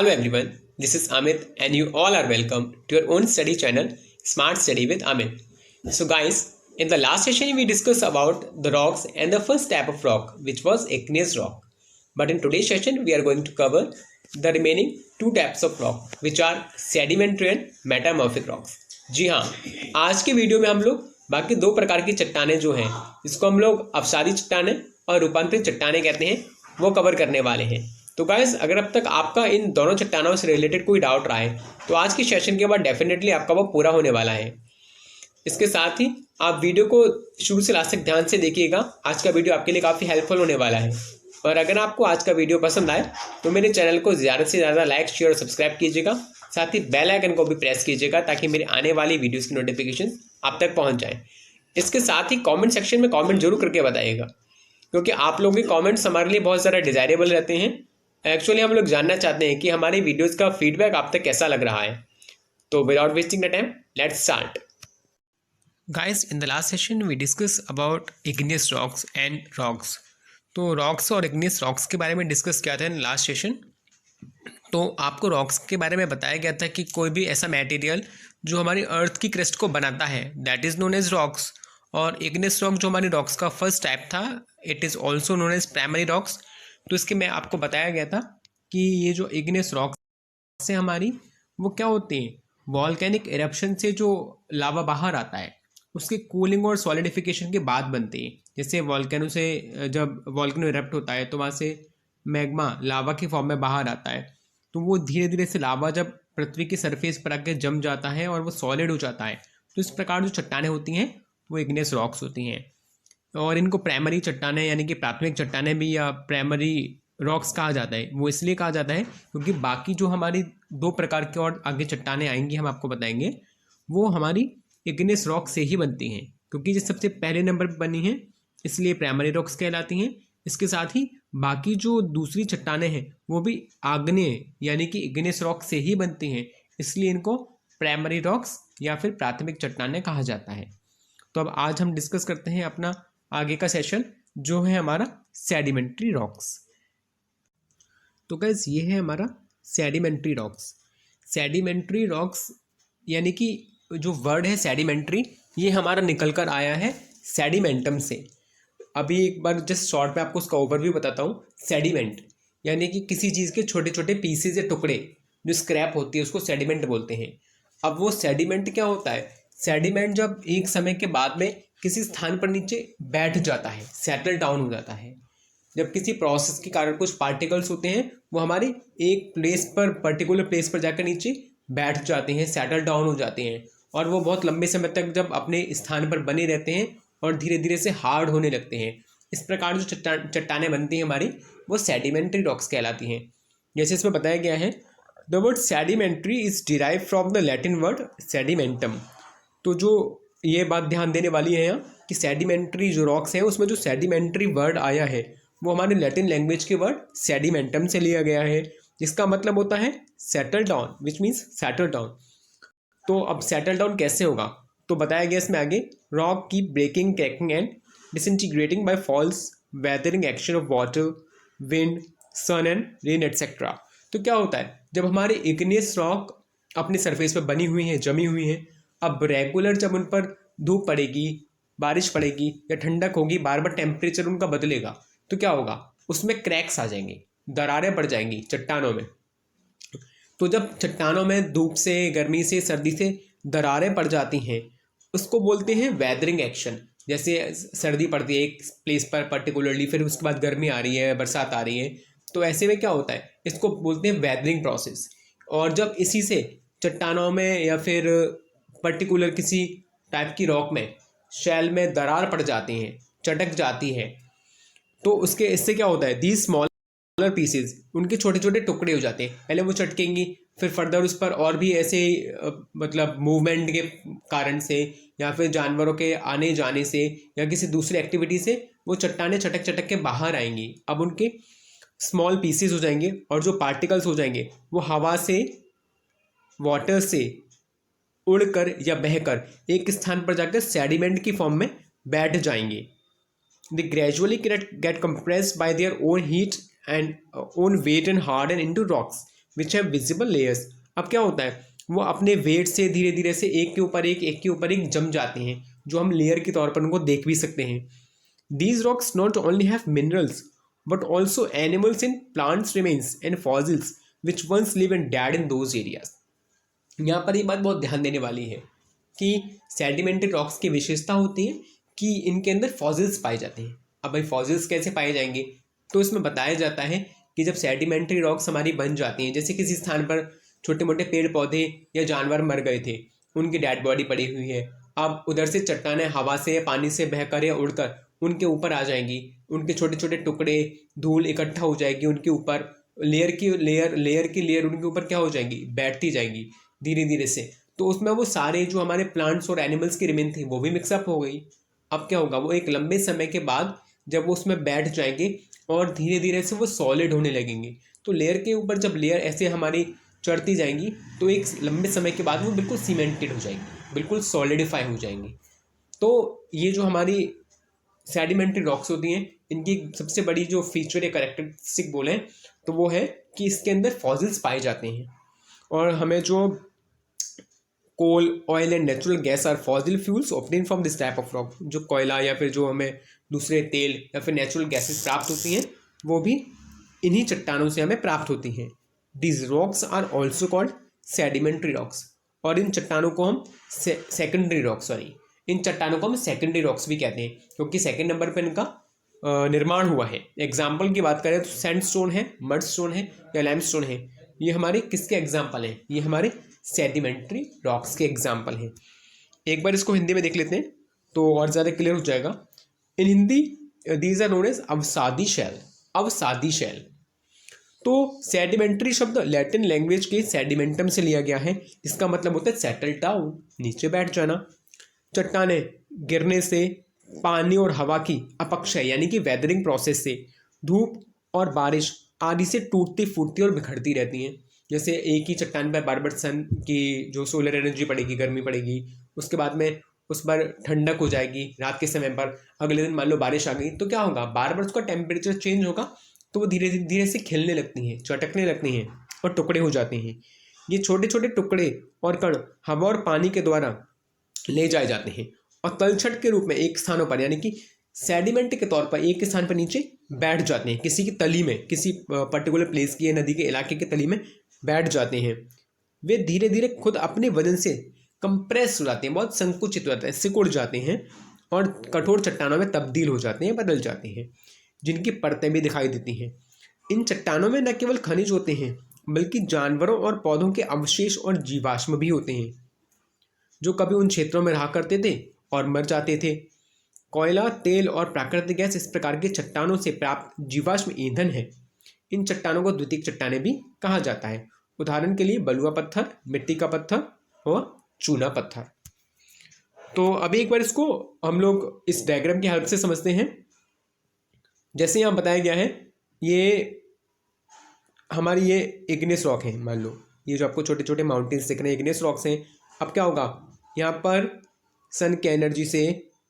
Hello everyone, this is Amit and you all are welcome to your own study channel Smart Study with Amit. So guys, in the last session we discussed about the rocks and the first type of rock which was igneous rock. But in today's session we are going to cover the remaining two types of rock which are sedimentary and metamorphic rocks. जी हाँ, आज के video में हम लोग बाकी दो प्रकार की चट्टानें जो हैं इसको हम लोग अपसारी चट्टानें और रूपांतरित चट्टानें कहते हैं वो कवर करने वाले हैं। तो गाइस, अगर अब तक आपका इन दोनों चट्टानों से रिलेटेड कोई डाउट रहा है तो आज के सेशन के बाद डेफिनेटली आपका वो पूरा होने वाला है। इसके साथ ही आप वीडियो को शुरू से लास्ट तक ध्यान से देखिएगा, आज का वीडियो आपके लिए काफ़ी हेल्पफुल होने वाला है। और अगर आपको आज का वीडियो पसंद आए तो मेरे चैनल को ज़्यादा से ज़्यादा लाइक, शेयर और सब्सक्राइब कीजिएगा। साथ ही बेल आइकन को भी प्रेस कीजिएगा ताकि मेरे आने वाली वीडियोज़ की नोटिफिकेशन आप तक पहुँच जाए। इसके साथ ही कॉमेंट सेक्शन में कॉमेंट जरूर करके बताइएगा, क्योंकि आप लोगों के कॉमेंट्स हमारे लिए बहुत ज़्यादा डिज़ायरेबल रहते हैं। एक्चुअली हम लोग जानना चाहते हैं कि हमारी वीडियोस का फीडबैक आप तक कैसा लग रहा है। तो without wasting the time, let's start. Guys, in the last session we discuss about igneous rocks and rocks. तो रॉक्स और इग्नियस रॉक्स के बारे में डिस्कस किया था इन लास्ट सेशन। तो आपको रॉक्स के बारे में बताया गया था कि कोई भी ऐसा मटेरियल जो हमारी अर्थ की क्रस्ट को बनाता है that is known as rocks. और इग्नियस रॉक जो हमारी रॉक्स का फर्स्ट टाइप था, it is also known as primary rocks. तो इसके में आपको बताया गया था कि ये जो इग्नियस रॉक्स से हमारी वो क्या होते हैं, वॉल्केनिक इरप्शन से जो लावा बाहर आता है उसके कूलिंग और सॉलिडिफिकेशन के बाद बनते हैं। जैसे वॉल्केनो से जब वॉल्केनो इरप्ट होता है तो वहाँ से मैग्मा लावा की फॉर्म में बाहर आता है, तो वो धीरे धीरे से लावा जब पृथ्वी की सरफेस पर आके जम जाता है और वो सॉलिड हो जाता है, तो इस प्रकार जो चट्टानें होती हैं वो इग्नियस रॉक्स होती हैं। और इनको प्राइमरी चट्टानें यानी कि प्राथमिक चट्टानें भी या प्राइमरी रॉक्स कहा जाता है। वो इसलिए कहा जाता है क्योंकि बाकी जो हमारी दो प्रकार की और आगे चट्टानें आएंगी, हम आपको बताएंगे, वो हमारी इग्नियस रॉक से ही बनती हैं, क्योंकि ये सबसे पहले नंबर पर बनी हैं इसलिए प्राइमरी रॉक्स कहलाती हैं। इसके साथ ही बाकी जो दूसरी चट्टानें हैं वो भी आग्नेय यानी कि इग्नियस रॉक से ही बनती हैं, इसलिए इनको प्राइमरी रॉक्स या फिर प्राथमिक चट्टानें कहा जाता है। तो अब आज हम डिस्कस करते हैं अपना आगे का सेशन जो है हमारा सेडिमेंट्री रॉक्स। तो गाइस, ये है हमारा सेडिमेंट्री रॉक्स। सेडिमेंट्री रॉक्स यानी कि जो वर्ड है सेडिमेंट्री, ये हमारा निकल कर आया है सेडिमेंटम से। अभी एक बार जस्ट शॉर्ट में आपको उसका ओवरव्यू बताता हूँ। सेडिमेंट यानी कि किसी चीज़ के छोटे छोटे पीसेज या टुकड़े जो स्क्रैप होती है उसको सेडिमेंट बोलते हैं। अब वो सेडिमेंट क्या होता है, सेडिमेंट जब एक समय के बाद में किसी स्थान पर नीचे बैठ जाता है, सेटल डाउन हो जाता है। जब किसी प्रोसेस के कारण कुछ पार्टिकल्स होते हैं वो हमारे एक प्लेस पर, पर्टिकुलर प्लेस पर जाकर नीचे बैठ जाते हैं, सेटल डाउन हो जाते हैं, और वो बहुत लंबे समय तक जब अपने स्थान पर बने रहते हैं और धीरे धीरे से हार्ड होने लगते हैं। इस प्रकार जो चट्टानें बनती हैं हमारी, वो सेडिमेंट्री रॉक्स कहलाती हैं। जैसे इसमें बताया गया है, the word sedimentary is derive from the Latin word sedimentum. तो जो ये बात ध्यान देने वाली है यहाँ कि सेडिमेंट्री जो रॉक्स हैं उसमें जो सेडिमेंट्री वर्ड आया है वो हमारे लैटिन लैंग्वेज के वर्ड सेडिमेंटम से लिया गया है, जिसका मतलब होता है settle down, which means settle down. तो अब सेटल डाउन कैसे होगा, तो बताया गया इसमें आगे, रॉक की breaking, cracking and disintegrating by falls weathering action of water, wind, sun and rain etcetera. तो क्या होता है, जब हमारे इग्नियस रॉक अपनी सरफेस पर बनी हुई हैं, जमी हुई हैं, अब रेगुलर जब उन पर धूप पड़ेगी, बारिश पड़ेगी या ठंडक होगी, बार बार टेम्परेचर उनका बदलेगा, तो क्या होगा, उसमें क्रैक्स आ जाएंगे, दरारें पड़ जाएंगी चट्टानों में। तो जब चट्टानों में धूप से, गर्मी से, सर्दी से दरारें पड़ जाती हैं उसको बोलते हैं वेदरिंग एक्शन। जैसे सर्दी पड़ती है एक प्लेस पर पर्टिकुलरली, फिर उसके बाद गर्मी आ रही है, बरसात आ रही है, तो ऐसे में क्या होता है, इसको बोलते हैं वेदरिंग प्रोसेस। और जब इसी से चट्टानों में या फिर पर्टिकुलर किसी टाइप की रॉक में, शैल में दरार पड़ जाती हैं, चटक जाती है, तो उसके इससे क्या होता है, दीज स्मॉलर पीसेस, उनके छोटे छोटे टुकड़े हो जाते हैं। पहले वो चटकेंगी, फिर फर्दर उस पर और भी ऐसे मतलब मूवमेंट के कारण से या फिर जानवरों के आने जाने से या किसी दूसरी एक्टिविटी से वो चट्टानें चटक चटक के बाहर आएंगी। अब उनके स्मॉल पीसेस हो जाएंगे और जो पार्टिकल्स हो जाएंगे वो हवा से, वाटर से उड़कर या बहकर एक स्थान पर जाकर सेडिमेंट की फॉर्म में बैठ जाएंगे। They gradually get compressed by their own heat and own weight and harden into rocks, which have visible layers. अब क्या होता है, वो अपने वेट से धीरे धीरे से एक के ऊपर एक जम जाते हैं, जो हम लेयर के तौर पर उनको देख भी सकते हैं। These rocks not only have minerals but also animals and plants remains and fossils which once lived and died in those areas। यहाँ पर ये बात बहुत ध्यान देने वाली है कि सेडिमेंट्री रॉक्स की विशेषता होती है कि इनके अंदर फॉसिल्स पाए जाते हैं। अब भाई फॉसिल्स कैसे पाए जाएंगे, तो इसमें बताया जाता है कि जब सेडिमेंट्री रॉक्स हमारी बन जाती हैं, जैसे किसी स्थान पर छोटे मोटे पेड़ पौधे या जानवर मर गए थे, उनकी डेड बॉडी पड़ी हुई है, अब उधर से चट्टानें हवा से या पानी से बहकर या उड़कर उनके ऊपर आ जाएंगी, उनके छोटे छोटे टुकड़े धूल इकट्ठा हो जाएगी उनके ऊपर, लेयर की लेयर उनके ऊपर क्या हो जाएंगी, बैठती जाएंगी धीरे धीरे से। तो उसमें वो सारे जो हमारे प्लांट्स और एनिमल्स की रिमेन थी वो भी मिक्सअप हो गई। अब क्या होगा, वो एक लंबे समय के बाद जब वो उसमें बैठ जाएंगे और धीरे धीरे से वो सॉलिड होने लगेंगे, तो लेयर के ऊपर जब लेयर ऐसे हमारी चढ़ती जाएंगी तो एक लंबे समय के बाद वो बिल्कुल सीमेंटेड हो जाएंगी, बिल्कुल सॉलिडिफाई हो जाएंगी। तो ये जो हमारी सेडिमेंट्री रॉक्स होती हैं, इनकी सबसे बड़ी जो फीचर या कैरेक्टरिस्टिक बोलें तो वो है कि इसके अंदर फॉसिल्स पाए जाते हैं। और हमें जो coal, oil and natural gas are fossil fuels obtain from this type of rock. जो कोयला या फिर जो हमें दूसरे तेल या फिर नेचुरल गैसेस प्राप्त होती हैं वो भी इन्हीं चट्टानों से हमें प्राप्त होती हैं। These rocks are also called sedimentary rocks। और इन चट्टानों को हम सेकेंडरी रॉक्स इन चट्टानों को हम सेकेंडरी रॉक्स भी कहते हैं, क्योंकि सेकेंड नंबर पर इनका निर्माण हुआ है। एग्जाम्पल की बात करें तो सैंडस्टोन है, मडस्टोन है या लैमस्टोन है, ये हमारे किसके एग्जाम्पल हैं, ये हमारे सेडिमेंट्री रॉक्स के एग्जाम्पल हैं। एक बार इसको हिंदी में देख लेते हैं तो और ज़्यादा क्लियर हो जाएगा। In Hindi these are known as अवसादी शैल, अवसादी शैल। तो सेडिमेंट्री शब्द लैटिन लैंग्वेज के सेडिमेंटम से लिया गया है, इसका मतलब होता है सेटल डाउन, नीचे बैठ जाना। चट्टानें गिरने से, पानी और हवा की अपक्षय यानी कि वेदरिंग प्रोसेस से, धूप और बारिश आदि से टूटती फूटती और बिखरती रहती हैं। जैसे एक ही चट्टान पर बार बार सन की जो सोलर एनर्जी पड़ेगी, गर्मी पड़ेगी, उसके बाद में उस पर ठंडक हो जाएगी रात के समय पर, अगले दिन मान लो बारिश आ गई तो क्या होगा, बार बार उसका टेम्परेचर चेंज होगा तो वो धीरे धीरे से खिलने लगती हैं, चटकने लगती हैं और टुकड़े हो जाते हैं। ये छोटे छोटे टुकड़े और कण हवा और पानी के द्वारा ले जाए जाते हैं और तलछट के रूप में एक स्थानों पर यानी कि सेडिमेंट के तौर पर एक स्थान पर नीचे बैठ जाते हैं, किसी की तली में, किसी पर्टिकुलर प्लेस की या नदी के इलाके के तली में बैठ जाते हैं। वे धीरे धीरे खुद अपने वजन से कंप्रेस हो जाते हैं, बहुत संकुचित हो जाते हैं, सिकुड़ जाते हैं और कठोर चट्टानों में तब्दील हो जाते हैं, बदल जाते हैं, जिनकी परतें भी दिखाई देती हैं। इन चट्टानों में न केवल खनिज होते हैं बल्कि जानवरों और पौधों के अवशेष और जीवाश्म भी होते हैं, जो कभी उन क्षेत्रों में रहा करते थे और मर जाते थे। कोयला, तेल और प्राकृतिक गैस इस प्रकार के चट्टानों से प्राप्त जीवाश्म ईंधन है। इन चट्टानों को द्वितीयक चट्टानें भी कहा जाता है। उदाहरण के लिए बलुआ पत्थर, मिट्टी का पत्थर और चूना पत्थर। तो अभी एक बार इसको हम लोग इस डायग्राम की हेल्प से समझते हैं। जैसे यहाँ बताया गया है, ये हमारी ये इग्नेस रॉक है, मान लो ये जो आपको छोटे छोटे माउंटेन्स दिख रहे हैं इग्नेस रॉक्स हैं। अब क्या होगा, यहाँ पर सन की एनर्जी से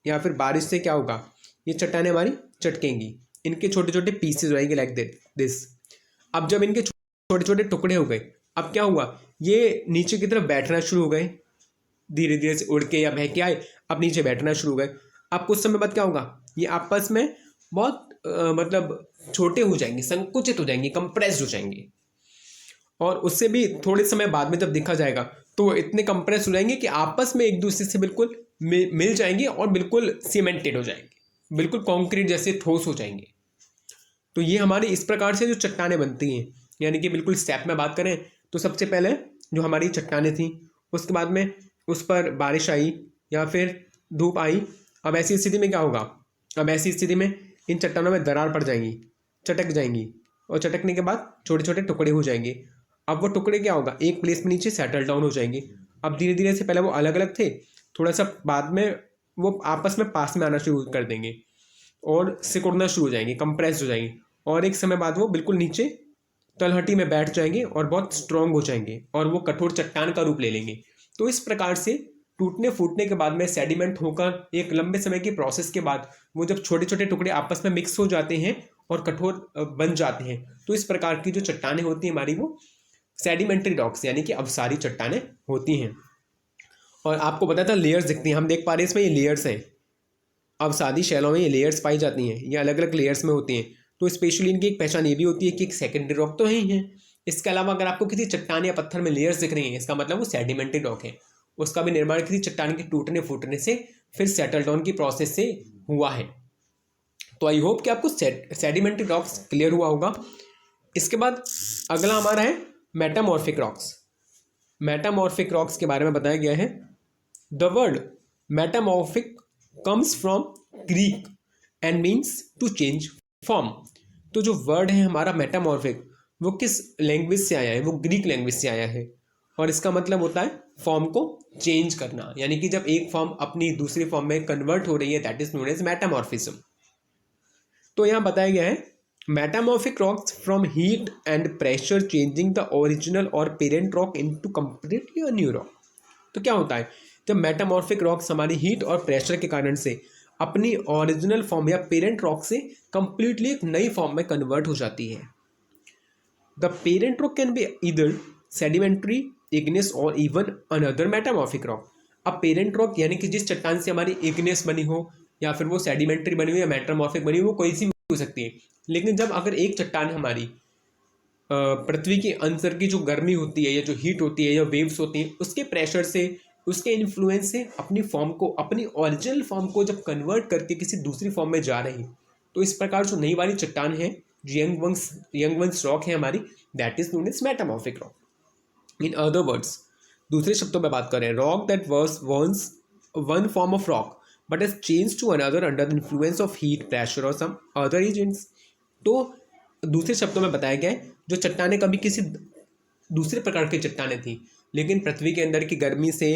या फिर बारिश से क्या होगा, ये चट्टानें हमारी चटकेंगी, इनके छोटे छोटे पीसेज रहेंगे लाइक दिस। अब जब इनके छोटे छोटे टुकड़े हो गए, अब क्या हुआ, ये नीचे की तरफ बैठना शुरू हो गए, धीरे धीरे से उड़ के या बह के आए, अब नीचे बैठना शुरू हो गए। अब कुछ समय बाद क्या होगा, ये आपस में बहुत मतलब छोटे हो जाएंगे, संकुचित हो जाएंगे, कंप्रेस्ड हो जाएंगे, और उससे भी थोड़े समय बाद में जब देखा जाएगा तो इतने कंप्रेस हो जाएंगे कि आपस में एक दूसरे से बिल्कुल मिल जाएंगे और बिल्कुल सीमेंटेड हो जाएंगे, बिल्कुल कंक्रीट जैसे ठोस हो जाएंगे। तो ये हमारी इस प्रकार से जो चट्टानें बनती हैं, यानी कि बिल्कुल स्टेप में बात करें तो सबसे पहले जो हमारी चट्टानें थी, उसके बाद में उस पर बारिश आई या फिर धूप आई। अब ऐसी स्थिति में क्या होगा, अब ऐसी स्थिति में इन चट्टानों में दरार पड़ जाएंगी, चटक जाएंगी, और चटकने के बाद छोटे छोटे टुकड़े हो जाएंगे। अब वो टुकड़े क्या होगा, एक प्लेस में नीचे सेटल डाउन हो जाएंगे। अब धीरे धीरे से पहले वो अलग अलग थे, थोड़ा सा बाद में वो आपस में पास में आना शुरू कर देंगे और सिकुड़ना शुरू हो जाएंगे, कंप्रेस हो जाएंगे, और एक समय बाद वो बिल्कुल नीचे तलहटी में बैठ जाएंगे और बहुत स्ट्रॉन्ग हो जाएंगे और वो कठोर चट्टान का रूप ले लेंगे। तो इस प्रकार से टूटने फूटने के बाद में सेडिमेंट होकर एक लंबे समय की प्रोसेस के बाद वो जब छोटे छोटे टुकड़े आपस में मिक्स हो जाते हैं और कठोर बन जाते हैं, तो इस प्रकार की जो चट्टानें होती हैं हमारी वो सेडिमेंट्री रॉक्स यानी कि अवसादी चट्टानें होती हैं। और आपको पता था लेयर्स दिखती हैं, हम देख पा रहे हैं इसमें ये लेयर्स हैं, अवसादी शैलों में ये लेयर्स पाई जाती हैं, ये अलग अलग लेयर्स में होती हैं। तो स्पेशली इनकी एक पहचान ये भी होती है कि एक सेकेंडरी रॉक तो है ही है, इसके अलावा अगर आपको किसी चट्टान या पत्थर में लेयर्स दिख रही हैं, इसका मतलब वो सेडिमेंट्री रॉक है, उसका भी निर्माण किसी चट्टान के टूटने फूटने से फिर सेटल डाउन की प्रोसेस से हुआ है। तो आई होप कि आपको सेडिमेंट्री रॉक्स क्लियर हुआ होगा। इसके बाद अगला हमारा है मेटामॉर्फिक रॉक्स। मेटामॉर्फिक रॉक्स के बारे में बताया गया है। The word metamorphic comes from Greek and means to change form. तो जो वर्ड है हमारा मेटामॉर्फिक, वो किस लैंग्वेज से आया है? वो ग्रीक लैंग्वेज से आया है, और इसका मतलब होता है फॉर्म को चेंज करना, यानी कि जब एक फॉर्म अपनी दूसरी फॉर्म में कन्वर्ट हो रही है, that is known as metamorphism. तो यहाँ बताया गया है metamorphic rocks from heat and pressure changing the original और parent rock into completely a new rock. तो क्या होता है जब मेटामॉर्फिक रॉक्स हमारी हीट और प्रेशर के कारण से अपनी ओरिजिनल फॉर्म या पेरेंट रॉक से कंप्लीटली एक नई फॉर्म में कन्वर्ट हो जाती है। The parent rock can be either sedimentary, igneous और इवन अनदर मेटामॉर्फिक रॉक। अब पेरेंट रॉक यानी कि जिस चट्टान से हमारी इग्नियस बनी हो या फिर वो सेडिमेंट्री बनी हो या मेटामॉर्फिक बनी हो, वो कोई सी भी हो सकती है। लेकिन जब अगर एक चट्टान हमारी पृथ्वी के अंदर की जो गर्मी होती है या जो हीट होती है या वेव्स होती हैं, उसके प्रेशर से, उसके इन्फ्लुएंस से अपनी फॉर्म को, अपनी ओरिजिनल फॉर्म को जब कन्वर्ट करके किसी दूसरी फॉर्म में जा रही, तो इस प्रकार जो नई वाली चट्टान है, यंग वंस रॉक है हमारी, that is known as metamorphic rock. In other words, दूसरे शब्दों में बात करें, rock that was once one form of rock but has change to another under the influence of heat, pressure और some other agents. तो दूसरे शब्दों में बताया गया है जो चट्टानें कभी किसी दूसरे प्रकार की चट्टानें थी, लेकिन पृथ्वी के अंदर की गर्मी से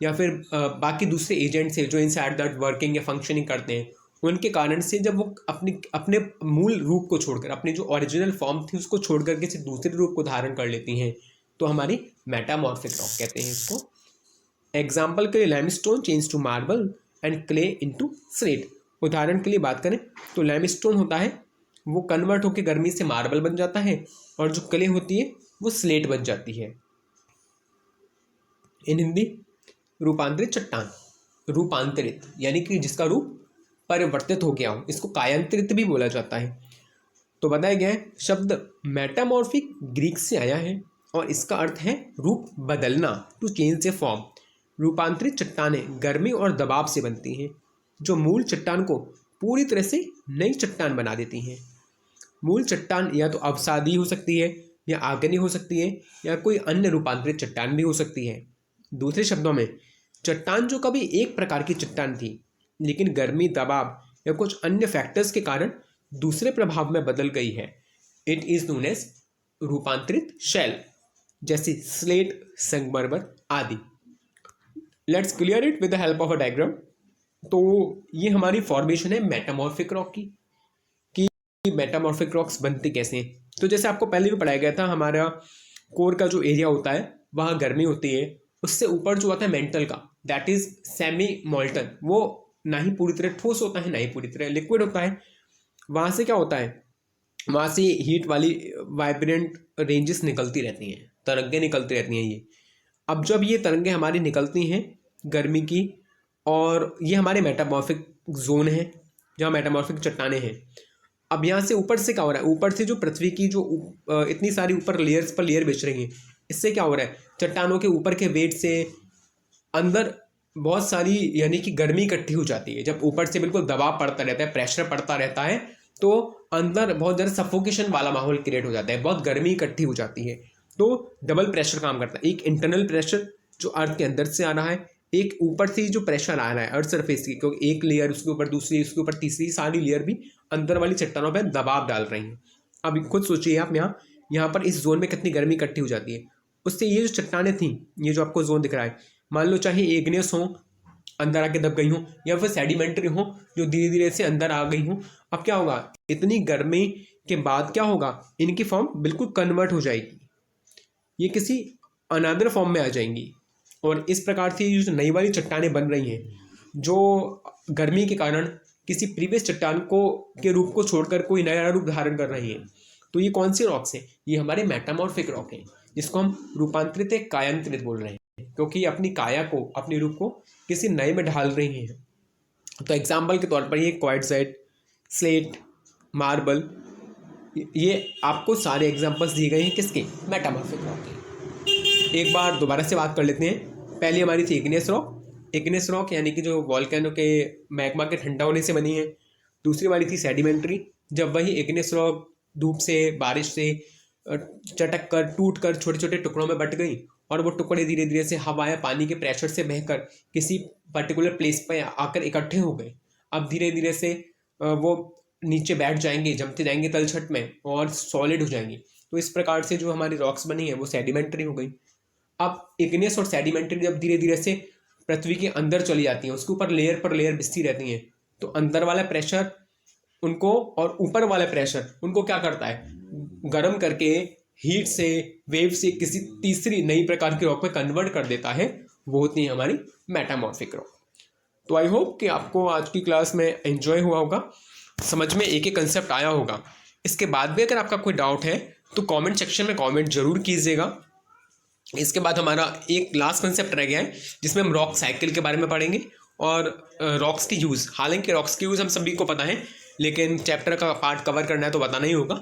या फिर बाकी दूसरे एजेंट से जो इनसाइड दैट वर्किंग या फंक्शनिंग करते हैं, उनके कारण से जब वो अपने मूल रूप को छोड़कर, अपनी जो ओरिजिनल फॉर्म थी उसको छोड़कर किसी दूसरे रूप को धारण कर लेती हैं, तो हमारी मेटामॉर्फिक रॉक कहते हैं इसको। एग्जाम्पल के लिए limestone change to marble and clay into slate. उदाहरण के लिए बात करें तो लाइमस्टोन होता है वो कन्वर्ट होकर गर्मी से मार्बल बन जाता है, और जो क्ले होती है वो स्लेट बन जाती है। इन हिंदी रूपांतरित चट्टान, रूपांतरित यानी कि जिसका रूप परिवर्तित हो गया हो, इसको कायांतरित भी बोला जाता है। तो बताया गया है शब्द मेटामॉर्फिक ग्रीक से आया है और इसका अर्थ है रूप बदलना, टू चेंज ए फॉर्म। रूपांतरित चट्टानें गर्मी और दबाव से बनती हैं जो मूल चट्टान को पूरी तरह से नई चट्टान बना देती हैं। मूल चट्टान या तो अवसादी हो सकती है या आग्नेय हो सकती है या कोई अन्य रूपांतरित चट्टान भी हो सकती है। दूसरे शब्दों में, चट्टान जो कभी एक प्रकार की चट्टान थी लेकिन गर्मी, दबाव या कुछ अन्य फैक्टर्स के कारण दूसरे प्रभाव में बदल गई है, इट इज नोन एज रूपांतरित शैल, जैसे स्लेट, संगमरमर आदि। Let's clear it with the help of a diagram. तो ये हमारी फॉर्मेशन है मेटामॉर्फिक रॉक की, कि मेटामॉर्फिक रॉक्स बनते कैसे हैं। तो जैसे आपको पहले भी पढ़ाया गया था, हमारा कोर का जो एरिया होता है वहाँ गर्मी होती है, उससे ऊपर जो होता है मेंटल का, दैट इज सेमी मोल्टन, वो ना ही पूरी तरह ठोस होता है ना ही पूरी तरह लिक्विड होता है। वहाँ से क्या होता है, वहाँ से हीट वाली वाइब्रेंट रेंजेस निकलती रहती हैं, तरंगें निकलती रहती हैं ये। अब जब ये तरंगें हमारी निकलती हैं गर्मी की, और ये हमारे मेटामॉर्फिक जोन है जहाँ मेटामॉर्फिक चट्टानें हैं। अब यहाँ से ऊपर से क्या हो रहा है, ऊपर से जो पृथ्वी की जो इतनी सारी ऊपर लेयर्स पर लेयर बिछ रही हैं, इससे क्या हो रहा है, चट्टानों के ऊपर के वेट से अंदर बहुत सारी यानी कि गर्मी इकट्ठी हो जाती है। जब ऊपर से बिल्कुल दबाव पड़ता रहता है, प्रेशर पड़ता रहता है, तो अंदर बहुत ज़्यादा सफोकेशन वाला माहौल क्रिएट हो जाता है, बहुत गर्मी इकट्ठी हो जाती है। तो डबल प्रेशर काम करता है, एक इंटरनल प्रेशर जो अर्थ के अंदर से आ रहा है, एक ऊपर से जो प्रेशर आ रहा है अर्थ सरफेस की, क्योंकि एक लेयर उसके ऊपर दूसरी, उसके ऊपर तीसरी, सारी लेयर भी अंदर वाली चट्टानों पर दबाव डाल रही हैं। अब खुद सोचिए आप, यहाँ पर इस जोन में कितनी गर्मी इकट्ठी हो जाती है। उससे ये जो चट्टानें थी, ये जो आपको जोन दिख रहा है, मान लो चाहे इग्नियस हो, अंदर आके दब गई हो, या फिर सेडिमेंट्री हो जो धीरे धीरे से अंदर आ गई हो। अब क्या होगा, इतनी गर्मी के बाद क्या होगा, इनकी फॉर्म बिल्कुल कन्वर्ट हो जाएगी, ये किसी अनदर फॉर्म में आ जाएंगी। और इस प्रकार से जो नई वाली चट्टानें बन रही हैं, जो गर्मी के कारण किसी प्रीवियस चट्टान को के रूप को छोड़कर कोई नया रूप धारण कर रही हैं, तो ये कौन सी रॉक्स हैं, ये हमारे मेटामॉर्फिक रॉक हैं। जिसको हम रूपांतरित या कायांतरित बोल रहे हैं, क्योंकि अपनी काया को, अपने रूप को किसी नए में ढाल रही हैं। तो एग्जाम्पल के तौर पर ये क्वार्ट्जाइट, स्लेट, मार्बल, ये आपको सारे एग्जाम्पल्स दिए गए हैं किसके, मेटामॉर्फिक रॉक के। एक बार दोबारा से बात कर लेते हैं। पहली हमारी थी इग्नियस रॉक। इग्नियस रॉक यानी कि जो वॉल्केनो के मैग्मा के ठंडा होने से बनी है। दूसरी वाली थी सेडिमेंट्री, जब वही इग्नियस रॉक धूप से, बारिश से चटक कर, टूट कर छोटे छोटे टुकड़ों में बट गई और वो टुकड़े धीरे धीरे से हवा या पानी के प्रेशर से बहकर किसी पर्टिकुलर प्लेस पर आकर इकट्ठे हो गए। अब धीरे धीरे से वो नीचे बैठ जाएंगे, जमते जाएंगे तलछट में और सॉलिड हो जाएंगी। तो इस प्रकार से जो हमारी रॉक्स बनी है वो सेडिमेंट्री हो गई। अब इग्नियस और सेडिमेंट्री जब धीरे धीरे से पृथ्वी के अंदर चली जाती हैं, उसके ऊपर लेयर पर लेयर बिछती रहती हैं, तो अंदर वाला प्रेशर उनको और ऊपर वाला प्रेशर उनको क्या करता है, गर्म करके हीट से, वेव से किसी तीसरी नई प्रकार की रॉक में कन्वर्ट कर देता है। वो होती है हमारी मेटामॉर्फिक रॉक। तो आई होप कि आपको आज की क्लास में एंजॉय हुआ होगा, समझ में एक एक कंसेप्ट आया होगा। इसके बाद भी अगर आपका कोई डाउट है तो कमेंट सेक्शन में कमेंट जरूर कीजिएगा। इसके बाद हमारा एक लास्ट कंसेप्ट रह गया है जिसमें हम रॉक साइकिल के बारे में पढ़ेंगे और रॉक्स की यूज़। हालांकि रॉक्स की यूज़ हम सभी को पता है, लेकिन चैप्टर का पार्ट कवर करना है तो बताना ही होगा।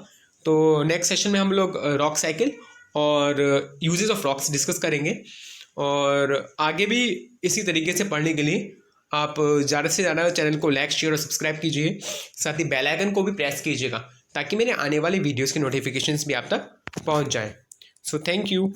तो नेक्स्ट सेशन में हम लोग रॉक साइकिल और यूजेस ऑफ रॉक्स डिस्कस करेंगे। और आगे भी इसी तरीके से पढ़ने के लिए आप ज़्यादा से ज़्यादा चैनल को लाइक, शेयर और सब्सक्राइब कीजिए। साथ ही बेल आइकन को भी प्रेस कीजिएगा ताकि मेरे आने वाली वीडियोज़ की नोटिफिकेशंस भी आप तक पहुंच जाएं। So thank you.